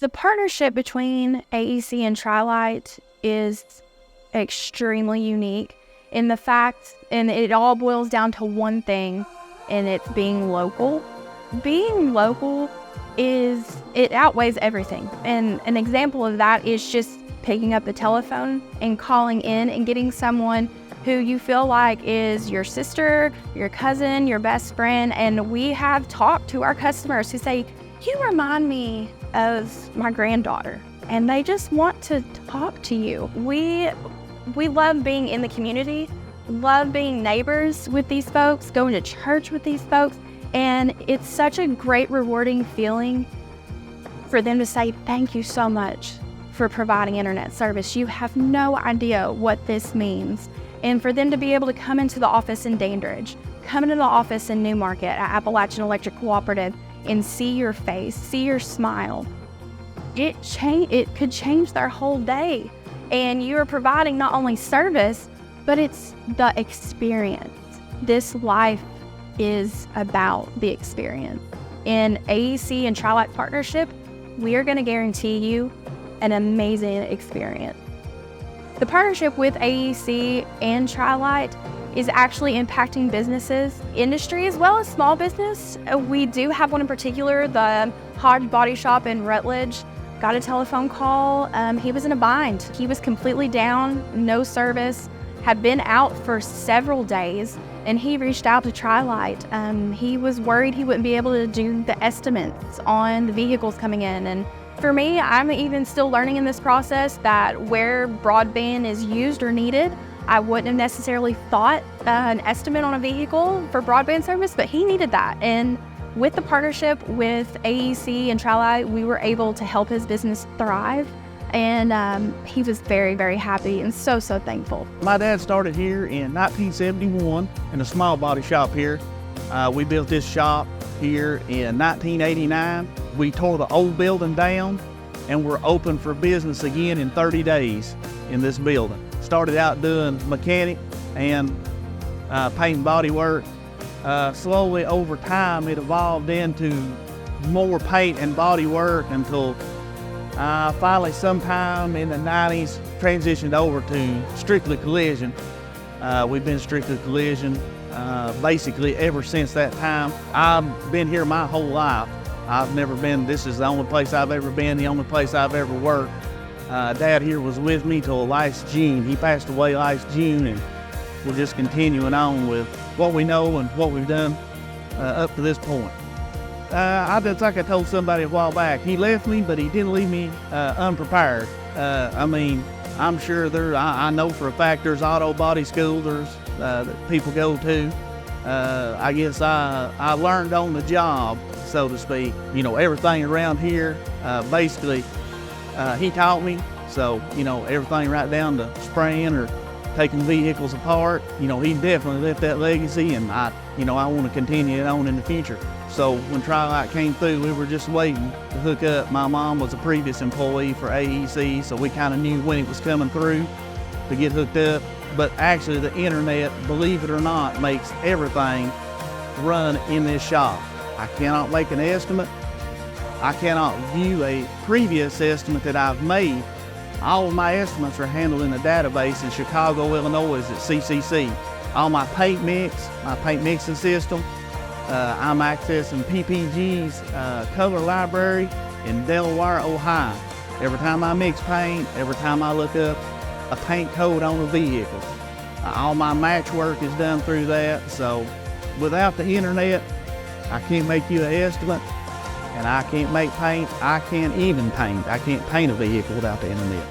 The partnership between AEC and Tri-Lite is extremely unique in the fact, and it all boils down to one thing, and it's being local. Being local it outweighs everything. And an example of that is just picking up the telephone and calling in and getting someone who you feel like is your sister, your cousin, your best friend. And we have talked to our customers who say, you remind me of my granddaughter, and they just want to talk to you. We love being in the community, love being neighbors with these folks, going to church with these folks, and it's such a great, rewarding feeling for them to say, thank you so much for providing internet service. You have no idea what this means. And for them to be able to come into the office in Dandridge, come into the office in Newmarket at Appalachian Electric Cooperative and see your face, see your smile, it could change their whole day. And you are providing not only service, but it's the experience. This life is about the experience. In AEC and Tri-Lite partnership, we are going to guarantee you an amazing experience. The partnership with AEC and Tri-Lite is actually impacting businesses, industry, as well as small business. We do have one in particular, the Hodge Body Shop in Rutledge. Got a telephone call. He was in a bind. He was completely down, no service, had been out for several days, and he reached out to Tri-Lite. He was worried he wouldn't be able to do the estimates on the vehicles coming in. And for me, I'm even still learning in this process that where broadband is used or needed, I wouldn't have necessarily thought an estimate on a vehicle for broadband service, but he needed that. And with the partnership with AEC and Tri-Lite, we were able to help his business thrive. And he was very, very happy and so thankful. My dad started here in 1971 in a small body shop here. We built this shop here in 1989. We tore the old building down and we're open for business again in 30 days in this building. Started out doing mechanic and paint and body work. Slowly over time it evolved into more paint and body work until finally sometime in the 90s transitioned over to strictly collision. We've been strictly collision basically ever since that time. I've been here my whole life. I've never been, this is the only place I've ever been, the only place I've ever worked. Dad here was with me till last June. He passed away last June, and we're just continuing on with what we know and what we've done up to this point. I just like I told somebody a while back, he left me, but he didn't leave me unprepared. I mean, I'm sure I know for a fact there's auto body school that people go to. I guess I learned on the job, so to speak. You know, everything around here, basically, he taught me. So, you know, everything right down to spraying or taking vehicles apart, you know, he definitely left that legacy, and I want to continue it on in the future. So when Tri-Lite came through, we were just waiting to hook up. My mom was a previous employee for AEC, so we kind of knew when it was coming through to get hooked up. But actually the internet, believe it or not, makes everything run in this shop. I cannot make an estimate. I cannot view a previous estimate that I've made. All of my estimates are handled in a database in Chicago, Illinois at CCC. All my paint mixing system, I'm accessing PPG's color library in Delaware, Ohio. Every time I mix paint, every time I look up a paint code on a vehicle, all my match work is done through that. So without the internet, I can't make you an estimate, and I can't make paint. I can't even paint. I can't paint a vehicle without the internet.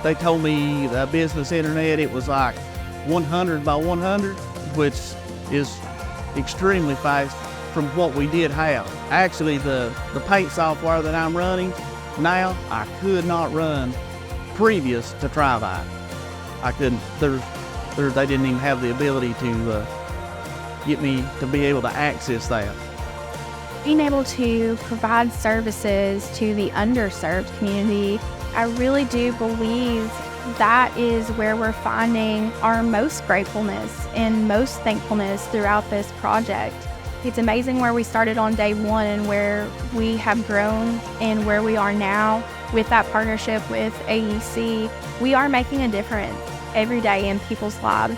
They told me the business internet, it was like 100 by 100, which is extremely fast from what we did have. Actually, the paint software that I'm running now, I could not run previous to Tri-Lite. I couldn't. They didn't even have the ability to get me to be able to access that. Being able to provide services to the underserved community, I really do believe that is where we're finding our most gratefulness and most thankfulness throughout this project. It's amazing where we started on day one and where we have grown and where we are now with that partnership with AEC. We are making a difference every day in people's lives.